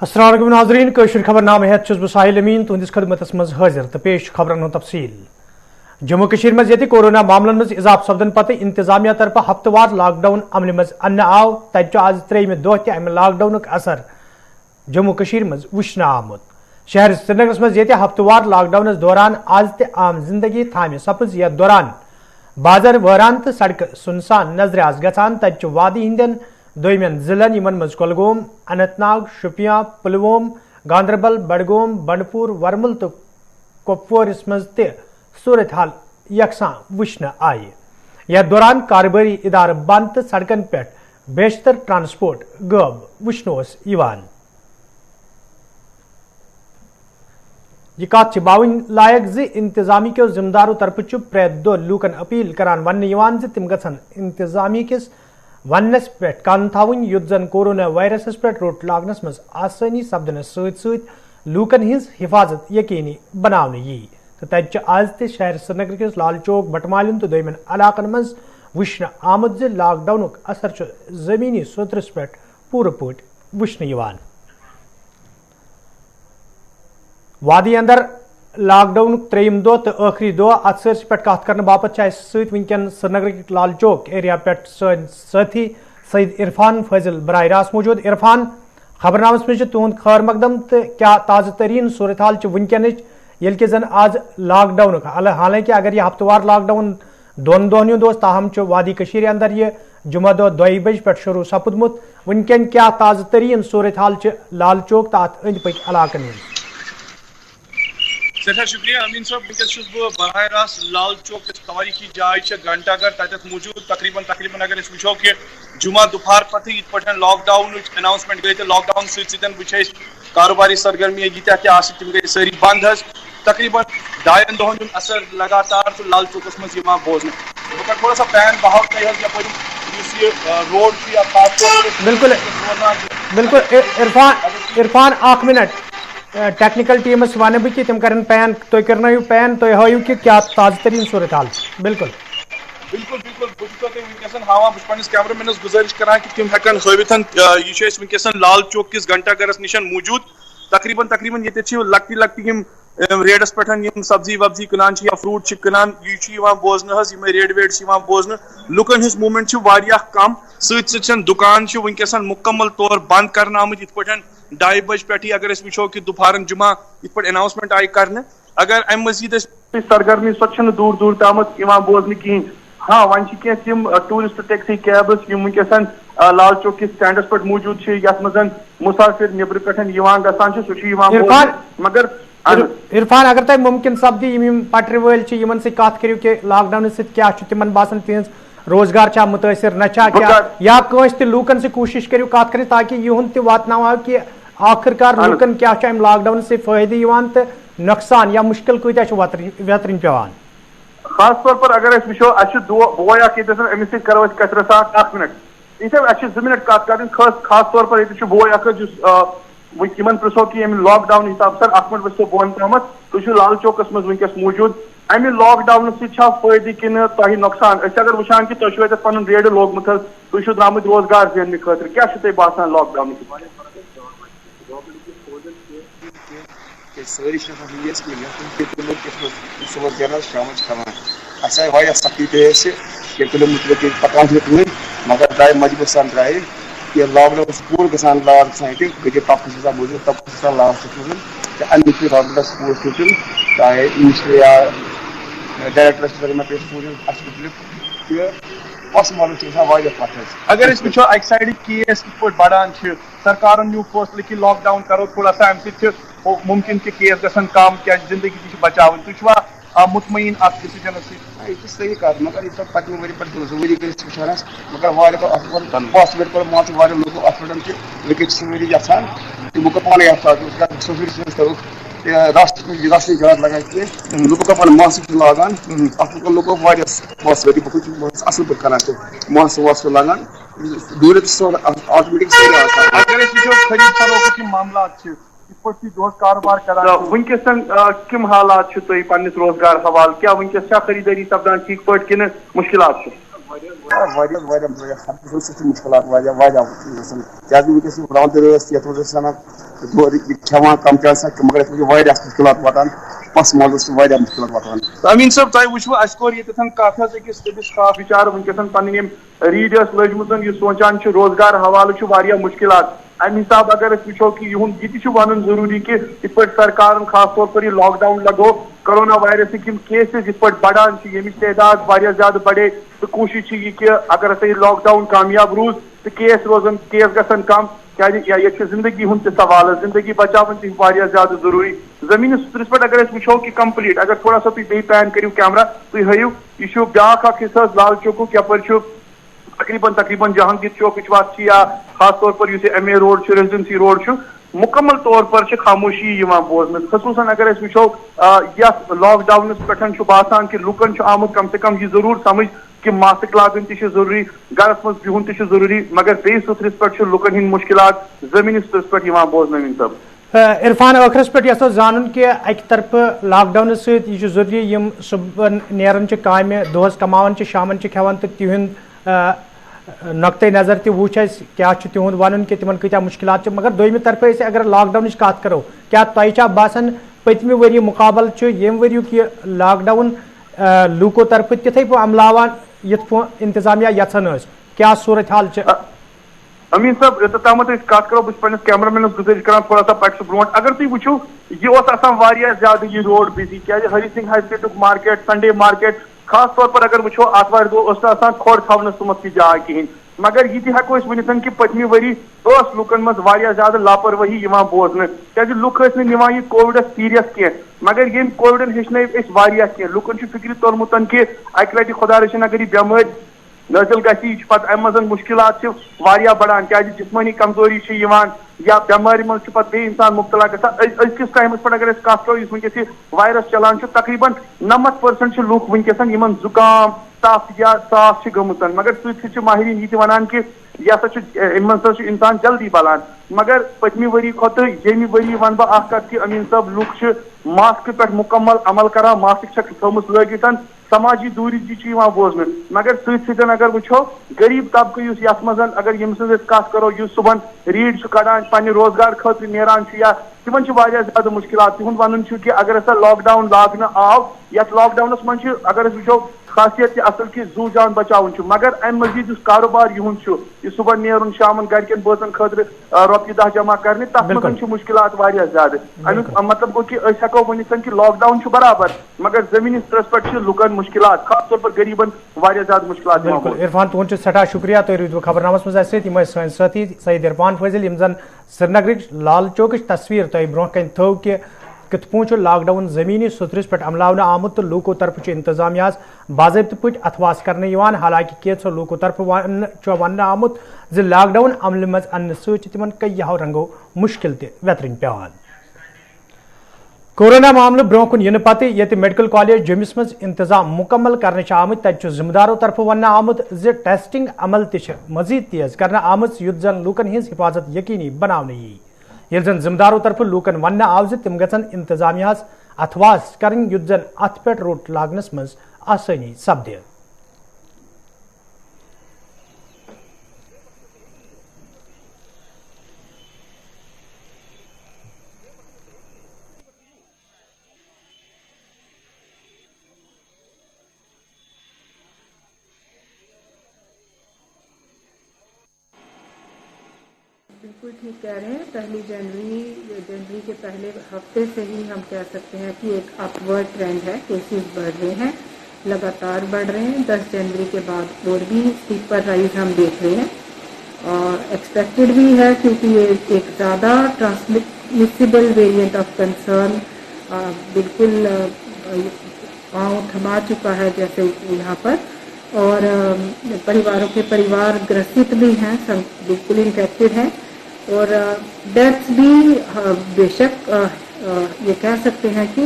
السلام علیکم ناظرین کشر خبر نامہ ہیت چھس بہ ساحل امین تہندس خدمتس مز حاضر تو پیش خبرن ہند تفصیل جموں کشیر مز یت کورونا معاملن مز اضافہ سپدن پتہ انتظامیہ طرف ہفتہ وار لاک ڈاؤن عمل مز ان آو تتہ آز ترٛیٚیِمہِ دۄہ تہ امہ لاک ڈاؤنک اثر جموں کشیر مز وچھنہ آمت شہر سرینگرس مز یت ہفتہ وار لاک ڈاؤنس دوران آز تہ عام زندگی تھامہ سپز یتھ دوران بازر ویران تو سڑکہ سنسان نظر آز گژھان تتہ وادی ہندین دویمین ضلعن یمن مز کۄلگوم اننت ناگ شوپیان پلووم گاندربل بڈگوم بنڈپور ورمل تو کپوورس مز تہ صورتحال یکساں وچھنہ آئی یتھ دوران کارباری ادارہ بند تو سڑکن پہ بیشتر ٹرانسپورٹ غٲب وچھنہ یوان یہ کت باون لائق زِ انتظامیہ کیو ذمہ دارو طرف پرٛٮ۪تھ دۄہ لوٗکن اپیل کران وننہٕ یوان زِ تم گژھن انتظامیہ کس وننس پہ کن تھاون یُتھ زن کورونا وائرسس پہ روٹ لاگنس مز آسانی سپدنس ست ست لوٗکن ہٕنٛز حفاظت یقینی بناونہٕ یی تو تتہ آز تہ شہر سرینگر کس لال چوک بٹمالین تو دویمین علاقن مز وچھنہ آمد زِ لاک ڈاؤنک اثر زمینی سطرس پہ پورٕ پٲٹھۍ وچھنہٕ یوان وادی اندر لاک ڈاؤن ترٛیٚیِم دۄہ تو ٲخری دۄہ ات سٲرسٕے پہ کت کرنے باپت اَسہِ سۭتۍ ونکٮ۪ن سرینگر لال چوک ایریا پہ سٲنۍ سٲتھی سعید عرفان فٲضل براہ راست موجود عرفان خبرنامس مز تہد خیر مقدم تو کیا تازہ ترین صورتحال ونکٮ۪نٕچ ییٚلہِ کہ زن آز لاک ڈاؤنک حالانکہ اگر یہ ہفتہ وار لاک ڈاؤن دون دہن ہند تاہم وادی کشیر اندر یہ جمعہ دہ 2 بج پہ شروع سپدمت ونکٮ۪ن کیا تازہ ترین صورتحال لال چوک تو ات أنٛدۍ پٔکۍ علاقن ہٕنٛز سٹھا شکریہ امین صاحب ونکس بہ براہ راست لال چوک تاریخی جائے گھنٹہ گھر تتھ موجود تقریباً اگر اس وچو کہ جمعہ دوپہر پتہ یت پہ لاک ڈاؤن اناؤنسمنٹ گئی تو لاک ڈاؤن ستن وچ کاروباری سرگرمی یتہ تم گئی ساری بند تقریباً 2 دہن ہند اثر لگاتار تو لال چوکس مز بوزن بہ کر تھوڑا سا پین بہاؤ تہ یپ روڈ بالکل بالکل عرفان اخ منٹ ٹیکنیکل ٹیمس ون بہ کہ تم کرن پین تھی کرنو پین تھی ہاؤ کہ کیا تازہ ترین صورتحال بالکل بالکل بالکل بہت ونکس ہاں بہت پنس کیمرہ مینس گزارش کران کہ تم ہیکن ہاوت یہ ونکس لال چوک کس گھنٹہ گھرس نشن موجود تقریباً یہ لکٹی لکٹی ریڈس پہ سبزی وبزی کنان یا فروٹ کنان یہ بوزن یہ ریڈ ویڈ بوزن لکن ہز موومنٹ کم ست دکان ونکس مکمل طور بند کرنا آمت یت پہ 2 بج پہ اگر وچو کہ دوپہرن جمعہ یت پہ اناؤنسمنٹ آئی کرنے اگر ام مزید سرگرمی سو دور دور تامت بوزن کہین ہاں ون تم tourist taxi cabs ونکسن Lal Chowk کس سٹینڈس پہ موجود یت مز مسافر نبر پہ گھان سہ مگر عرفان اگر تہ ممکن سپدی پٹر ول سے کت کرو کہ لاک ڈاؤن سیا تمن باسان تہذ روزگار چھا متاثر نہ یا کنس تہ لوکن سے کوشش کرو کت کر تاکہ یہ تہ واتنو کہ آخر کار لوکن کیا ام لاک ڈاؤن سے فائدہ تو نقصان یا مشکل کتیا ویترن پیوان خاص طور پر اگر وچو بوے امس سی کرو کتر سات 1 منٹ یہ 2 منٹ کت کر خاص طور پر یہ بوے تمن پرسو کہ لاک ڈاؤن حساب سر 1 منٹ ورسو بہن تامت تھی لال چوکس مز ونکس موجود امہ لاک ڈاؤن سا فائدہ کن تہ نقصان اگر وچان کہ تھی پن ریڈ لوگمت تھی درامت روزگار زیننے خاطر کیا تہ باسان لاک ڈاؤن ساری صبح گران شام کھانا آئی سختی تہ پکان مگر درائے مجبور سان درائے یہ لاک ڈاؤن پور گھان لاس گے تپس موجود تپس لاسٹس مز امک گورمنٹس پور سوچن چاہے منسٹری یا ڈائریکٹر متعلق کہ مالک پتہ اگر وچو اکہ سائڈ کیس کت پہ بڑان سرکارن نیو فیصلہ کہ لاک ڈاؤن کرو تھوڑا سا ام سی ممکن کہ کیس گھن کم کیا زندگی تہ بچاؤن تھی مطمئن ات ڈیسیجن یہ صحیح کت مگر یہ پتہ وری پہ 2 ؤری کر وچان مگر پاسبل پہ مان لوگوں ات پہ لکٹ سوری یھان تمو کر پانے سوسائٹی راسٹ زیادہ لگان کی لوگوں کا ماسک لاگان ات لوگوں پاسبلٹی بہت اصل پہ کران ماسک واسک لاگان دور آٹومیٹک اگر خرید فروخت معاملات کاروبار کران ونکسن کم حالات تھی پنس روزگار حوالہ کیا ونکس خریداری سپدان ٹھیک پہ کن مشکلات مشکلات کیازِ ونکس راوندر یتھ منٛز ونان دور کھیوان کم مگر مشکلات واتان پس مالس مشکلات واتان. امین صاحب تہ وچھو اس کور یتن کتھ أکس سٹاف بچار ونکسن پن ریڈ لجمت یہ سوچان روزگار حوالہ واریاہ مشکلات ام حساب اگر وچو کہ یہ ون ضروری کہ ات پہ سرکار خاص طور پر یہ لاک ڈاؤن لگو کرونا وائرس کیسز ات پہ بڑھان یمچ تعداد واریاہ زیادہ بڑے تو کوشش یہ کہ اگر ہسا یہ لاک ڈاؤن کامیاب روز تو کیس روزن کیس گھن کم کیا زندگی ہند سوال زندگی بچاون تہ زیادہ ضروری. زمینی سترس پہ اگر وچو کہ کمپلیٹ اگر تھوڑا سا تھی پین کرو کیمرہ تھی ہیو یہ بیاا حصہ لال چوک یپر تقریباً جہانگیر چوک وات یا خاص طور پر ایم اے روڈ ریزیڈنسی روڈ مکمل طور پر خاموشی بوزن خصوصاً اگر وچو یس لاک ڈاؤنس پہ باسان کہ لکن آمد کم سے کم یہ ضرور سمجھ کہ ماسک لاگن تہ ضروری گرس مز بہن تہ ضروری مگر بیس سترس پہ لکن ہند مشکلات زمینی سترس پہ بوزن. امین صاحب عرفان ٲخرس پہ یژھو زانن کہ اکہ طرف لاک ڈاؤن ست یہ ضروری یم صبح نیران کامہ دہس کمان شامن کھیوان تو تہند نقطۂ نظر تہ وچ کیا تہد ون کہ تمن کتیا مشکلات مگر دویمہ طرف اگر لاک ڈاؤن کت کرو کیا تہ باسان پتمہ ؤری مقابل یم ؤریک یہ لاک ڈاؤن لوکو طرف تتھے پہ عملاوان یت پہ انتظامیہ یژھان کیا صورت حال امین صاحب یوتام کت کرو بہت پنس کیمرہ مینس گزارش کران تھوڑا سا پکس برو اگر تھی وچو یہ واریاہ زیادہ یہ روڈ بزی کیا Hari Singh high street market Sunday market خاص طور پر اگر وچو آتوار دہ کھوڑ تھونس تمت کی جائے کہین مگر یہ ہیکو ورنت کہ پتمہ وری لکن مز واریاہ زیادہ لاپرواہی بوزن کیا لک نوان یہ کووڈس سیریس کی مگر یم کووڈن ہچن واریاہ کی لکن فکر تورمت کہ اکہ لٹہ خدا رچن اگر یہ بیمار نازل گی پتہ ام مز مشکلات واریاہ بڑھان کیا جسمانی کمزوری یا بیماری مز پتہ بی انسان مبتلا گژھان أزکِس ٹائمس پہ اگر کت کرو ونکس یہ وائرس چلان تقریباً 90% لوگ ونکسن یمن زکام تف یا صاف گمت مگر سی ماہرین یہ ونان کہ یہ ہسا انسان جلدی بلان مگر پتمہ وری کھت یمہ وری ون بہ اخ کت کہ امین صاحب لوگ ماسک پہ مکمل عمل کران ماسک تھومت لگت سماجی دوری تہ بوزن مگر ستن اگر وچو غریب طبقہ یت مز اگر یم سن کت کرو صبح ریڈ کڑان پنہ روزگار خاطر نیران یا تمن واریاہ زیادہ مشکلات تہد ون کہ اگر ہسا لاک ڈاؤن لاگنہ آو یتھ لاک ڈاؤنس من اگر وچو خاصیت اصل کہ زو جان بچاؤن مگر ام مزید کاروبار یہ صبح نیرن شامن گرکن بٲژن خاطر رۄپیہِ دہ جمع کرنے تک مز مشکلات واریاہ زیادہ امیک مطلب گو کہ ہیکو ورنت کہ لاک ڈاؤن برابر مگر زمینی سترس پہ لکن مشکلات خاص طور پر غریبن واریاہ زیادہ مشکلات. بالکل عرفان تہد سٹھا شکریہ تھی روٗدوٕ خبرنامس مز یم سن ساتھی سعید عرفان فٲضل یم زن سرینگرٕچ لال چوکٕچ تصویر تہ برونٛہہ کن تھو کہ کت پٲٹھۍ لاک ڈاؤن زمینی سترس پہ عملاونہ آمت تو لوکو طرف انتظامیہ باضابطہ پٲٹھۍ اتھواس کرنے حالانکہ کینژو لوکو طرف ون آمت ز لاک ڈاؤن عمل مز ان تمن کئیو رنگو مشکل تہ ویترن پیوان. کورونا معاملہ برو کن ین پتہ یت میڈیکل کالج جمس مز انتظام مکمل کرنے آمت تت ذمہ دارو طرف ون آمت ز ٹیسٹنگ عمل تہ مزید تیز کرنے آمت یت زن لوکن ہز حفاظت یقینی بناونہ یی یل زن ذمہ دارو طرف لوکن ون آو ز تم گھن انتظامیہ اتھواس کرن یت زن ات پہ روٹ لاگنس مز آسانی سپدِ. بالکل ٹھیک کہہ رہے ہیں. پہلی جنوری کے پہلے ہفتے سے ہی ہم کہہ سکتے ہیں کہ ایک اپورڈ ٹرینڈ ہے. کیسز بڑھ رہے ہیں, لگاتار بڑھ رہے ہیں. 10 جنوری کے بعد اور بھی اسٹیپر رائز ہم دیکھ رہے ہیں اور ایکسپیکٹڈ بھی ہے کیونکہ یہ ایک زیادہ ٹرانسمیسیبل ویریئنٹ آف کنسرن بالکل پاؤں تھما چکا ہے جیسے یہاں پر, اور پریواروں کے پریوار گرست بھی ہیں, سب بالکل انفیکٹڈ ہیں اور ڈیتھس بھی بے شک یہ کہہ سکتے ہیں کہ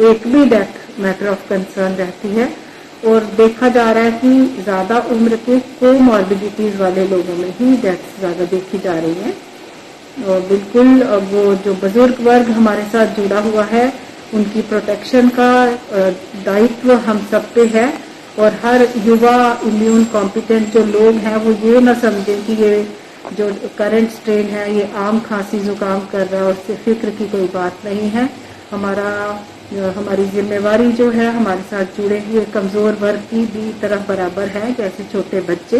ایک بھی ڈیتھ میٹر آف کنسرن رہتی ہے اور دیکھا جا رہا ہے کہ زیادہ عمر کے کوماربیڈیٹیز والے لوگوں میں ہی ڈیتھس زیادہ دیکھی جا رہی ہیں. اور بالکل وہ جو بزرگ ورگ ہمارے ساتھ جڑا ہوا ہے ان کی پروٹیکشن کا دائتو ہم سب پہ ہے اور ہر یوا امیون کمپیٹنٹ جو لوگ ہیں وہ یہ نہ سمجھیں کہ یہ जो करंट स्ट्रेन है ये आम खांसी जुकाम कर रहा है, उससे फिक्र की कोई बात नहीं है। हमारी जिम्मेवारी जो है हमारे साथ जुड़े हुए कमज़ोर वर्ग की भी तरफ बराबर है, जैसे छोटे बच्चे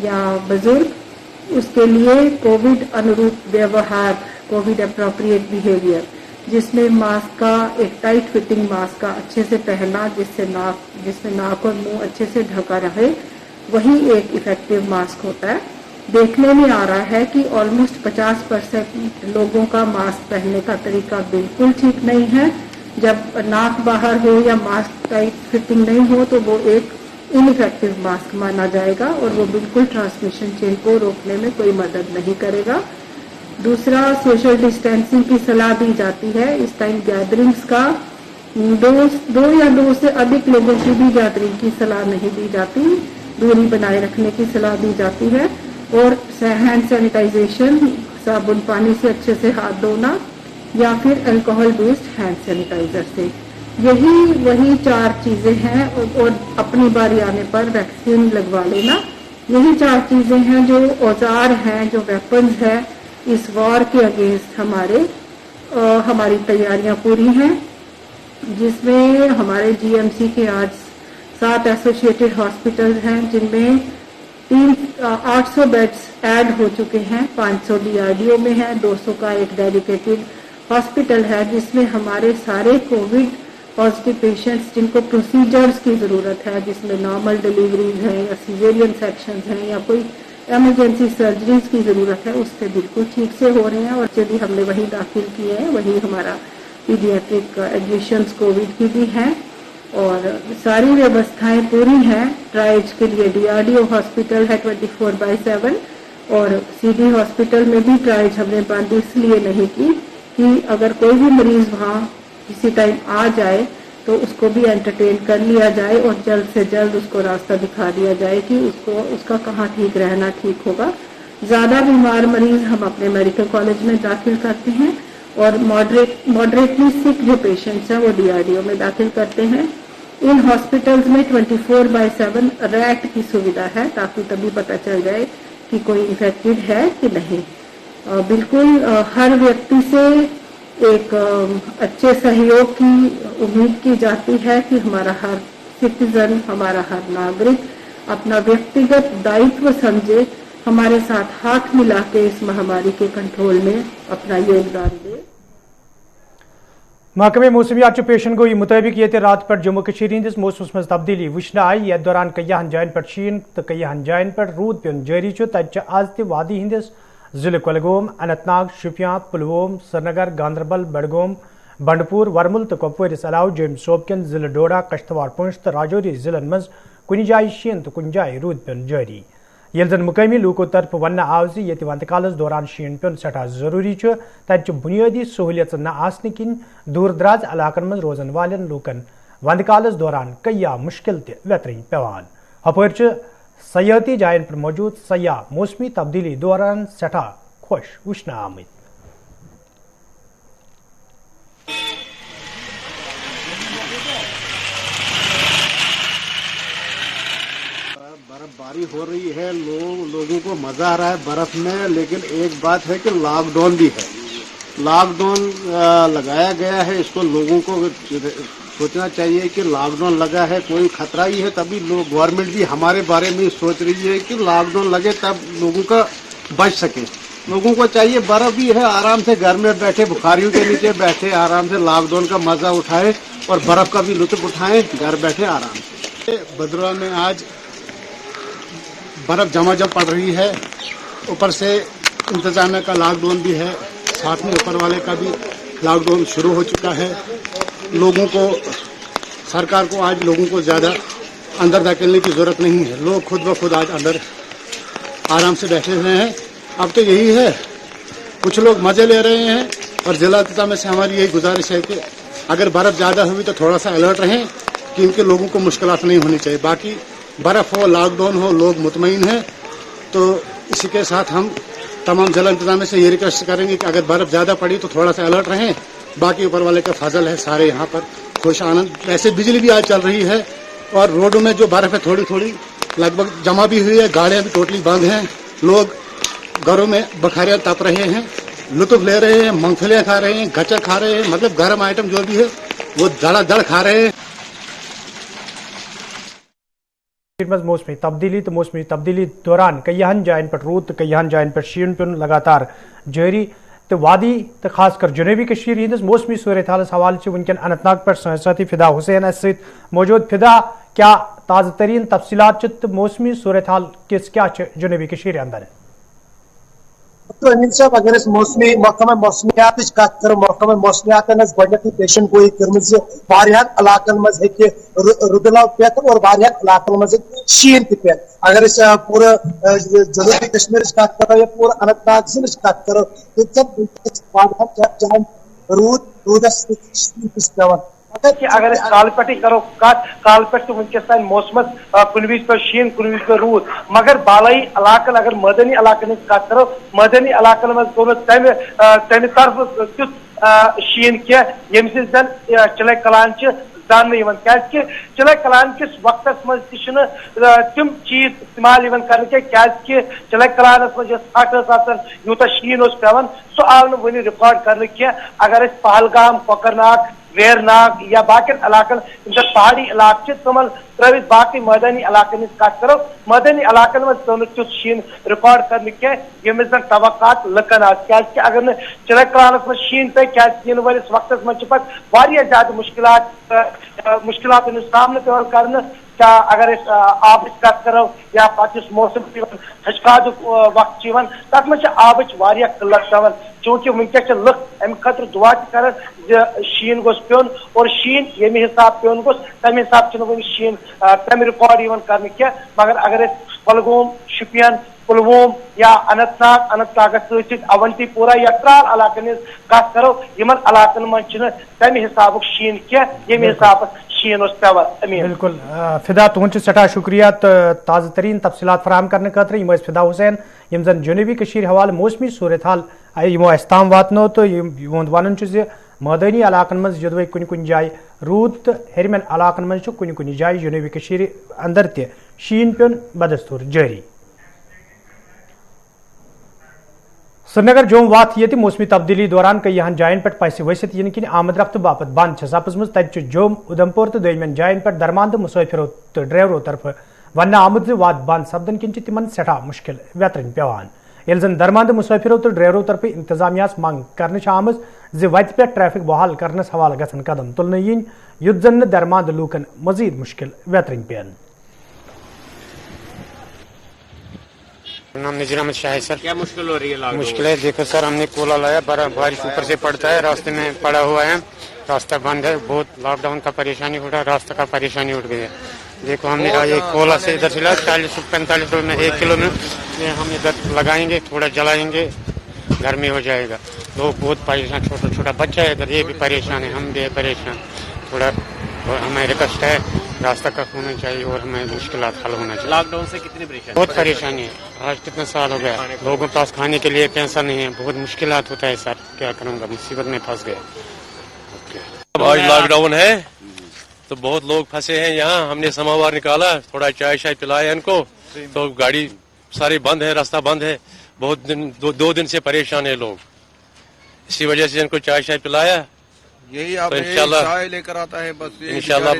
या बुजुर्ग। उसके लिए कोविड अनुरूप व्यवहार, कोविड अप्रोप्रिएट बिहेवियर, जिसमें मास्क का एक टाइट फिटिंग मास्क का अच्छे से पहनना, जिसमें नाक और मुंह अच्छे से ढका रहे, वही एक इफेक्टिव मास्क होता है। देखने में आ रहा है कि ऑलमोस्ट 50% लोगों का मास्क पहनने का तरीका बिल्कुल ठीक नहीं है। जब नाक बाहर हो या मास्क टाइट फिटिंग नहीं हो तो वो एक इनइफेक्टिव मास्क माना जाएगा और वो बिल्कुल ट्रांसमिशन चेन को रोकने में कोई मदद नहीं करेगा। दूसरा, सोशल डिस्टेंसिंग की सलाह दी जाती है। इस टाइम गैदरिंग्स का दो या दो से अधिक लोगों की भी गैदरिंग की सलाह नहीं दी जाती, दूरी बनाए रखने की सलाह दी जाती है। और हैंड सैनिटाइजेशन, साबुन पानी से अच्छे से हाथ धोना या फिर अल्कोहल बेस्ड हैंड सैनिटाइजर से, वही 4 चीजें हैं। और अपनी बारी आने पर वैक्सीन लगवा लेना। यही 4 चीजें हैं जो औजार हैं, जो वेपन्स है इस वॉर के अगेंस्ट हमारी तैयारियां पूरी हैं, जिसमें हमारे जीएमसी के आज 7 एसोसिएटेड हॉस्पिटल्स हैं, जिनमें 800 बेड्स ऐड हो चुके हैं। 500 डीआरडीओ में है, 200 का एक डेडिकेटेड हॉस्पिटल है, जिसमें हमारे सारे कोविड पॉजिटिव पेशेंट्स जिनको प्रोसीजर्स की जरूरत है, जिसमें नॉर्मल डिलीवरीज हैं या सीजेरियन सेक्शंस हैं या कोई इमरजेंसी सर्जरीज की जरूरत है, उससे बिल्कुल ठीक से हो रहे हैं। और यदि हमने वही दाखिल किए हैं, वही हमारा पीडियाट्रिक एडमिशंस कोविड की भी हैं और सारी व्यवस्थाएं पूरी हैं। ट्रायल्स के लिए डीआरडीओ हॉस्पिटल है 24/7 और सीडी हॉस्पिटल में भी ट्रायल्स हमने बंद इसलिए नहीं की कि अगर कोई भी मरीज वहां किसी टाइम आ जाए तो उसको भी एंटरटेन कर लिया जाए और जल्द से जल्द उसको रास्ता दिखा दिया जाए कि उसका कहाँ ठीक रहना ठीक होगा। ज्यादा बीमार मरीज हम अपने मेडिकल कॉलेज में दाखिल करते हैं और मॉडरेटली सिक जो पेशेंट्स हैं वो डीआरडीओ में दाखिल करते हैं। इन हॉस्पिटल्स में 24/7 रैट की सुविधा है, ताकि तभी पता चल जाए कि कोई इन्फेक्टेड है कि नहीं। बिल्कुल हर व्यक्ति से एक अच्छे सहयोग की उम्मीद की जाती है कि हमारा हर सिटीजन, हमारा हर नागरिक अपना व्यक्तिगत दायित्व समझे, हमारे साथ हाथ मिला के इस महामारी के कंट्रोल में अपना योगदान दे। महकमे मौसमियात पेशन गोई मुताबिक ये रात पर जम्मू कश्मीर हंदिस मौसमस मज तब्दीली वुचन आई। यथ दौरान कय्याहन जायन पर शीन तो कय्याहन जायन पर रूद पेन जारी। तत आज ति वादी हंदिस जिले कुलगोम, अनंतनाग, शुपियां, पुलवोम, श्रीनगर, गांदरबल, बडगोम, बंडपुर, वरमुल तो कपवारिस अलाव जम सोपकन जिले डोडा, कश्तवार, पुंछ तो राजौरी जिलन मज कुन जाय शीन तो कुन जाय रूद पेन जारी। येल जन मुकामी लूको तरफ वन आव ये वंदकालस दौरान शीन पेन सठा जरूरी तत बुनियादी सहूलियत न आसने किन दूर दराज इलाकन मज रोजन वालन लूकन वंदकालस दौरान कय्या मुश्किल वेतरन पेवान। हपर सयाती जायन पर मौजूद सयाह मौसमी तब्दीली दौरान सठा खुश वुचन आमद। बर्फबारी हो रही है, लोगों को मजा आ रहा है बर्फ में, लेकिन एक बात है कि लॉकडाउन भी है। लॉकडाउन लगाया गया है, इसको लोगों को सोचना चाहिए कि लॉकडाउन लगा है, कोई खतरा ही है, तभी लोग गवर्नमेंट भी हमारे बारे में सोच रही है कि लॉकडाउन लगे तब लोगों का बच सके। लोगों को चाहिए, बर्फ भी है, आराम से घर में बैठे बुखारियों के नीचे बैठे आराम से लॉकडाउन का मजा उठाए और बर्फ का भी लुत्फ उठाएं घर बैठे आराम से। भद्रवाह में आज बर्फ जमा पड़ रही है, ऊपर से इंतजामिया का लॉकडाउन भी है, साथ में ऊपर वाले का भी लॉकडाउन शुरू हो चुका है। लोगों को, सरकार को आज लोगों को ज्यादा अंदर धकेलने की जरूरत नहीं है, लोग खुद ब खुद आज अंदर आराम से बैठे हुए हैं। अब तो यही है, कुछ लोग मजे ले रहे हैं और जिला इंतजामिया से हमारी यही गुजारिश है कि अगर बर्फ ज्यादा हुई तो थोड़ा सा अलर्ट रहें कि इनके लोगों को मुश्किलात नहीं होनी चाहिए। बाकी बर्फ हो, लॉकडाउन हो, लोग मुतमईन हैं, तो इसी के साथ हम तमाम जिला इंतजामिया से ये रिक्वेस्ट करेंगे कि अगर बर्फ ज्यादा पड़ी तो थोड़ा सा अलर्ट रहें। बाकी ऊपर वाले का फजल है, सारे यहाँ पर खुश आनंद। वैसे बिजली भी आज चल रही है और रोडों में जो बर्फ है थोड़ी थोड़ी लगभग जमा भी हुई है, गाड़ियां भी टोटली बंद हैं। लोग घरों में बखारियां तप रहे हैं, लुत्फ ले रहे हैं, मूंगफलियां खा रहे हैं, गचक खा रहे हैं, मतलब गर्म आइटम जो भी है वो धड़ाधड़ खा रहे हैं। मौसमी तब्दीली तो मौसमी तब्दीली दौरान कईहन जायन पर रूद तो कईहन जायन पर शीन पेन लगातार जारी तो वादी तो खासकर जुनूबी कशीर हंदिस मौसमी सूरत हालस हवाले वनकन अनंतनाग पर साथी फिदा हुसैन मौजूद। फिदा, क्या ताज़ा तरीन तफसीलात तो मौसमी सूरत हाल किस क्या जुनूबी कशीर अंदर? तो अमीन साहब, अगर इस मौसमी महकमा मौसमियात कत करो, महकमा मौसमियात गई पेशन गोई कर्म वारियान इलाकन मज हे रुदलाव पे और वारियान इलाकन मज शीन पे। अगर इस पूरा जनूबी कश्मीर कत करो या पूरा अनंतनाग जिले कत करो तो रूदस पेवन कि अगर काल पे करो कत काल पे तो वनकस तान मौसम कुन विज पे शीन कुन विज पे रूद, मगर बालाई इलाकन अगर मदनी इलाकन कत करो मदनी इलाकन में गो तमि तरफ तुथ शीन क्या यम जन चिले कलान जान क्या चिले कलान किस वक्त मज तम चीज इस्तेमाल कर चिले कलान मज यूत शीन पेवन सो आव वन रिकॉर्ड कर। अगर पहलगाम, कोकरनाग, वेरनाग या बाकी इलाकन पहाड़ी इलाके तमन त्रवित बाकी मैदानी इलाकन कत करो मैदानी इलाकन में तुथ शीन रिकॉर्ड कर यमिस जन तवक्कात लकन क्या अगर न चिले कलानस में शीन पे क्या इन वालिस वक्त मज ज्यादा मुश्किलात सामने पेवन कर। क्या अगर आब कत करो या पस मौसम हजकाद वक्त तथ मे आब किल्लत पेवन चूंकि वनकस लुक अम खतर दुआ कर शीन गोस पेन और शीन यमि हिसाब पेन गोस तम हिसाब वन शीन तम रिकॉर्ड कर। मगर अगर कुलगाम, शुपियन, पुलवोम या अनंतनाग अवंती पूरा या त्राल इलाकन कत करो इन इलाकन मज तम हिसाब शीन कह यमि हिसाब शीन पेवन। बिल्कुल फिदा, तुहद सठा शुक्रिया ताज़ा तरीन तफसीलात फराहम करने खतर फिदा हुसैन यम जन जुनूबी कशीर हवाले मौसमी सूरत हाल यमो अस ताम वातनो तो युद वन मैदानी इलाकन मज जदवे कुन कुन जाय रूद तो हेरमन इलाकन मज कुन कुन जाय जुनूबी कशीर अंदर ते शीन पेन बदस्तूर जारी। श्रीनगर जोम वात ये मौसमी तब्दीली दौरान कईहन जायन पे पस वसित इन कि आमद रफ्त बापत बंद सपजम तत जोम, उधमपुर तो दमन जायन पे दरमान मुसाफिरों तो ड्राइवरों तरफ वन आमद वात बंद सपदन किन तिमन सठा मुश्किल वेतरन पेवान। ये जन दरमान मुसाफिरों तो ड्राइवरों तरफ इंतजामिया मंग कर आम वत पे ट्रैफिक बहाल करनस हवाले गसन कदम तुलन इन युद्ध जन दरमान लूकन मजीद मुश्किल वेतरन पेन। नाम नजीर अहमद शाह है सर। क्या मुश्किल हो रही है? मुश्किल है, देखो सर, हमने कोला लाया, बारिश ऊपर से पड़ता है, रास्ते में पड़ा हुआ है, रास्ता बंद है, बहुत लॉकडाउन का परेशानी उठा, रास्ता का परेशानी उठ गई है। देखो हमने ये कोला से इधर से लाया 40-45 रुपये में 1 किलो में, ये हम इधर लगाएंगे, थोड़ा जलाएंगे, घर में हो जाएगा। लोग बहुत परेशान, छोटा छोटा बच्चा है इधर, ये भी परेशान है, हम भी परेशान, थोड़ा हमें रिक्वेस्ट है रास्ता का होना चाहिए और हमें मुश्किलात हल होना चाहिए। लॉकडाउन से कितनी परेशानी? बहुत परेशानी है, आज कितना साल हो गया, लोगों के पास खाने के लिए पैसा नहीं है, बहुत मुश्किलात होता है सर, क्या करूँगा, मुसीबत में फंस गए। आज लॉकडाउन है तो बहुत लोग फंसे हैं यहाँ, हमने समोवार निकाला, थोड़ा चाय शाय पिलाया इनको, तो गाड़ी सारी बंद है, रास्ता बंद है, बहुत दिन 2 दिन से परेशान है लोग, इसी वजह से इनको चाय शाय पिलाया, यही आप तो इंशाल्लाह लेकर आता है बस, इंशाल्लाह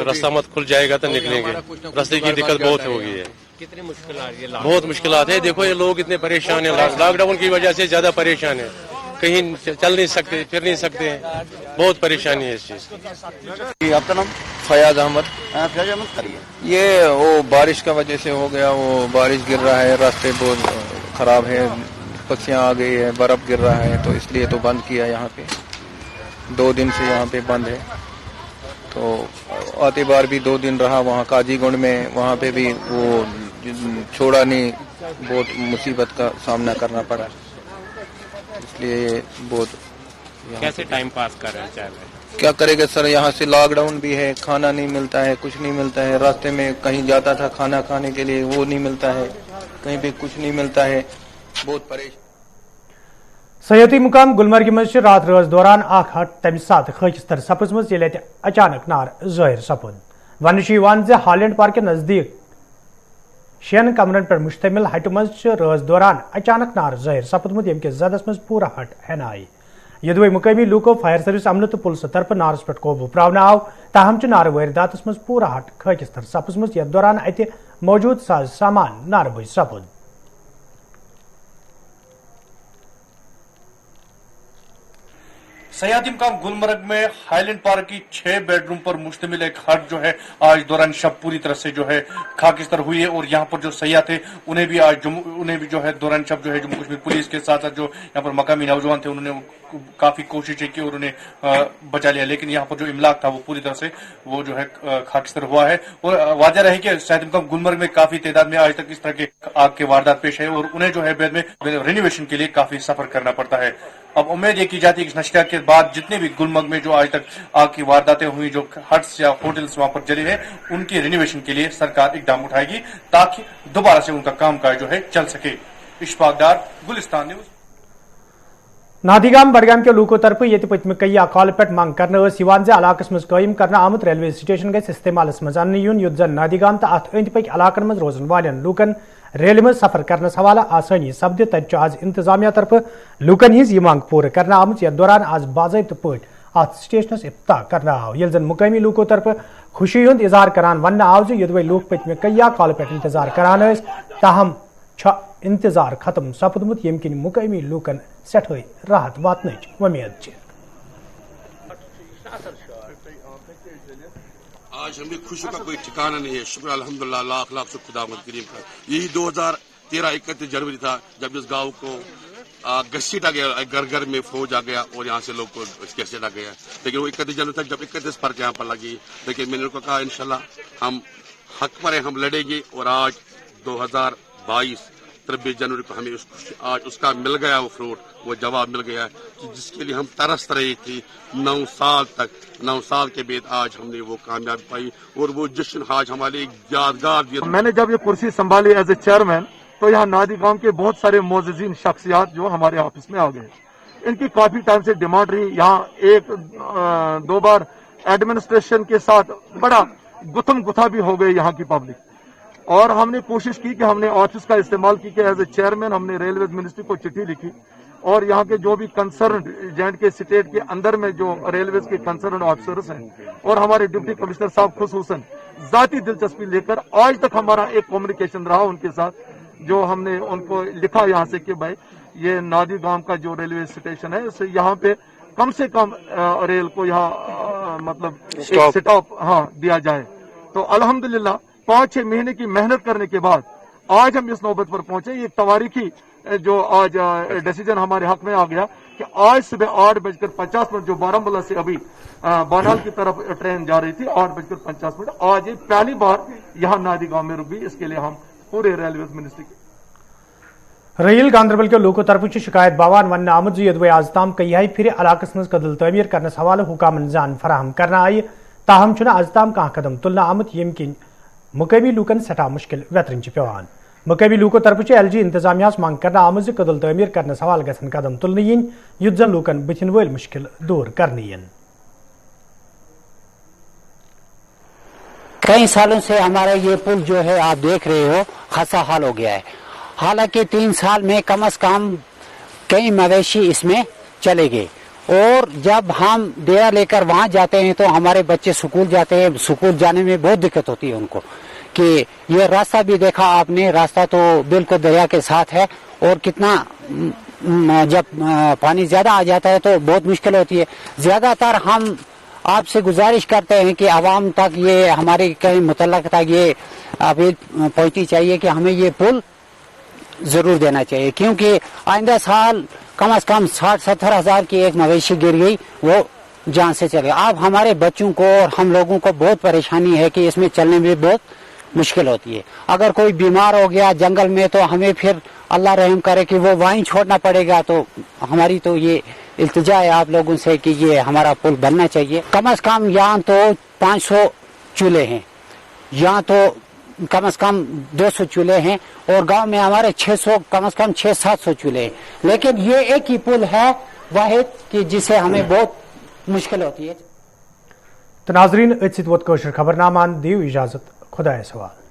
रास्ता मत खुल जाएगा तो निकलेंगे। रास्ते की दिक्कत बहुत हो गई है, कितनी मुश्किल आ रही है, बहुत मुश्किलात है। देखो ये लोग इतने परेशान है, लॉकडाउन की वजह से ज्यादा परेशान है, कहीं चल नहीं सकते, फिर नहीं सकते, बहुत परेशानी है इस चीज। आपका नाम? फयाज अहमद। फयाज अहमद करिए। ये वो बारिश का वजह से हो गया, वो बारिश गिर रहा है, रास्ते बहुत खराब है, पक्षियाँ आ गई है, बर्फ गिर रहा है, तो इसलिए तो बंद किया यहाँ पे, 2 दिन से यहाँ पे बंद है। तो आते बार भी 2 दिन रहा वहाँ काजीगुंड में, वहाँ पे भी वो छोड़ा नहीं, बहुत मुसीबत का सामना करना पड़ा, इसलिए बहुत। कैसे टाइम पास कर रहे हैं? क्या करेगा सर, यहाँ से लॉकडाउन भी है, खाना नहीं मिलता है, कुछ नहीं मिलता है, रास्ते में कहीं जाता था खाना खाने के लिए, वो नहीं मिलता है, कहीं पे कुछ नहीं मिलता है, बहुत परेशान। सयाती मुकाम गुलमर्ग मज रात रोज दौरान तम सात खिस्तर सपजम ये अचानक नार जाहिर सपद। वन हालैंड पार्क के नजदीक 6 कमरन पर मुश्तमिल हट मज रज दौरान अचानक नार ज़ाहिर सपदमुत यम के जदस मज पूरा हट हेनाई यदि मुकामी लूको फायर सर्विस अमल तो पुलिस तरफ नारस पे काबू प्रावन आव ताहम नार वारदात मज पूरा हट खकिस्तर सपजमुत यथ दौरान अत मौजूद साज सामान नार बज सपद। सयाहती मुकाम गुलमर्ग में हाईलैंड पार्क की 6 बेडरूम पर मुश्तमिल एक हट जो है आज दौरान शब पूरी तरह से जो है खाकिस्तर हुई है और यहाँ पर जो सयाह थे उन्हें भी जो है दौरान शब जो है जम्मू कश्मीर पुलिस के साथ जो यहाँ पर मकामी नौजवान थे उन्होंने काफी कोशिशें की और उन्हें बचा लिया, लेकिन यहाँ पर जो इमलाक था वो पूरी तरह से वो जो है खाकिस्तर हुआ है। और वाजह रहे कि सयाहती मुकाम गुलमर्ग में काफी तादाद में आज तक इस तरह के आग के वारदात पेश है और उन्हें जो है बाद में रेनोवेशन के लिए काफी सफर करना पड़ता है। अब उम्मीद ये की जाती है कि नशका के बाद जितने भी गुलमर्ग में जो आज तक आग की वारदातें हुई, जो हट्स या होटल्स वहां पर जले हैं, उनकी रिनोवेशन के लिए सरकार इकदाम उठाएगी ताकि दोबारा से उनका कामकाज जो है चल सके। इशफाक डार, गुलिस्तान न्यूज। नादिगाम बडगाम के लूको तरफ ये पत्म कई अकाल पे मंग कर इलाकस मज कायम कर आमुत रेलवे स्टेशन गस इस्तेमाल मज अन युन युत जन नादिगाम तो अत अंद पक इलाकन मज रोजन वालन लूकन रेल में सफर करनस हवाला आसानी सपद तत आज इंतजामिया तरफ लूकन हिज मंग पूर कर आमुत यथ दौरान आज बाज़ाब्त पे अत स्टेशनस इफ्ताह कर आव ये जन मुकामी लूको तरफ खुशी हुंद इजहार करान वन आव यदि लूक पत्म कई अकाल पे इंतजार करान ताहम इंतजार खत्म सपदमुत यम किन मुकामी लूकन सठे राहत वातनच उम्मीद। आज हमें खुशी का कोई ठिकाना नहीं है। शुक्र अल्हम्दुलिल्लाह, लाख लाख शुक्र खुदावंद करीम का। यही 2013 31 जनवरी था जब इस गांव को घसीटा गया, घर घर में फौज आ गया और यहाँ से लोग को घसीटा गया। लेकिन वो 31 जनवरी तक जब 31 पर यहाँ पर लगी, लेकिन मैंने उनको कहा इंशाल्लाह हम हक पर हम लड़ेंगे और आज 2022 23 जनवरी को हमें आज उसका मिल गया वो फ्रूट, वो जवाब मिल गया कि जिसके लिए हम तरस रही थी 9 साल तक। 9 साल के बाद आज हमने वो कामयाबी पाई और वो जश्न आज हमारे एक यादगार दिया। मैंने जब ये कुर्सी संभाली एज ए चेयरमैन तो यहाँ नादिगाम के बहुत सारे मोअज़्ज़िज़ीन शख्सियात जो हमारे ऑफिस में आ गए। इनकी काफी टाइम से डिमांड रही, यहाँ 1-2 बार एडमिनिस्ट्रेशन के साथ बड़ा गुथम गुथा भी हो गई यहाँ की पब्लिक, और हमने कोशिश की कि हमने ऑफिस का इस्तेमाल की कि एज ए चेयरमैन हमने रेलवे मिनिस्ट्री को चिट्ठी लिखी और यहाँ के जो भी कंसर्न जेएंड के स्टेट के अंदर में जो रेलवे के कंसर्न ऑफिसर्स हैं और हमारे डिप्टी कमिश्नर साहब खुसूसन जाती दिलचस्पी लेकर आज तक हमारा एक कम्युनिकेशन रहा उनके साथ, जो हमने उनको लिखा यहाँ से कि भाई ये नादिगाम का जो रेलवे स्टेशन है इससे यहाँ पे कम से कम रेल को यहाँ मतलब स्टॉप दिया जाए। तो अल्हम्दुलिल्लाह 5-6 महीने की मेहनत करने के बाद आज हम इस नौबत पर पहुंचे। ये तवारीखी जो आज डिसीजन हमारे हक में आ गया कि आज सुबह 8:50 जो बारामूला से अभी बानाल की तरफ ट्रेन जा रही थी 8:50, आज ये पहली बार यहाँ नादिगांव में रुकी। इसके लिए हम पूरे रेलवे मिनिस्ट्री रहील गांधरबल के लोको तरफ शिकायत बावान वन आमद यदि आज ताम कई फिर इलाकस मज कदल तमीर करनस हवाले हुकामन जान फराहम करना आई, ताहम आज ताम कह कदम तुलना आमत यम किन मुकामी लूकन सठा मुश्किल वेतरन पेवान। मुकामी लूको तरफ LG इंतजामिया मांग करना आमज कदल तमीर करनस हवाले गसन कदम तुलन इन युत जन लूकन बुथिन वल मुश्किल दूर करनी। कई सालों से हमारा ये पुल जो है आप देख रहे हो खस्ता हाल हो गया है। हालांकि 3 साल में कम से कम कई मवेशी इसमें चले गए, और जब हम डेरा लेकर वहां जाते हैं तो हमारे बच्चे स्कूल जाते हैं, स्कूल जाने में बहुत दिक्कत होती है उनको। कि ये रास्ता भी देखा आपने, रास्ता तो बिल्कुल दरिया के साथ है और कितना जब पानी ज्यादा आ जाता है तो बहुत मुश्किल होती है। ज्यादातर हम आपसे गुजारिश करते हैं कि आवाम तक ये हमारे कहीं मुतल्लक तक ये अपील पहुंचनी चाहिए कि हमें ये पुल जरूर देना चाहिए, क्योंकि आइंदा साल कम से कम 60-70 हजार की एक मवेशी गिर गई, वो जान से चले। अब हमारे बच्चों को और हम लोगों को बहुत परेशानी है कि इसमें चलने में बहुत मुश्किल होती है। अगर कोई बीमार हो गया जंगल में तो हमें फिर अल्लाह रहम करे कि वो वहीं छोड़ना पड़ेगा। तो हमारी तो ये इल्तिजा है आप लोगों से कि ये हमारा पुल बनना चाहिए। कम से कम यहाँ तो 500 चूल्हे हैं, यहाँ तो कम से कम 200 चूल्हे हैं, और गांव में हमारे 600 कम से कम 600-700 चूल्हे हैं। लेकिन ये एक ही पुल है वाहिद कि जिसे हमें बहुत मुश्किल होती है। तो नाजरीन, खबरनामा दी इजाजत, खुदा सवाल।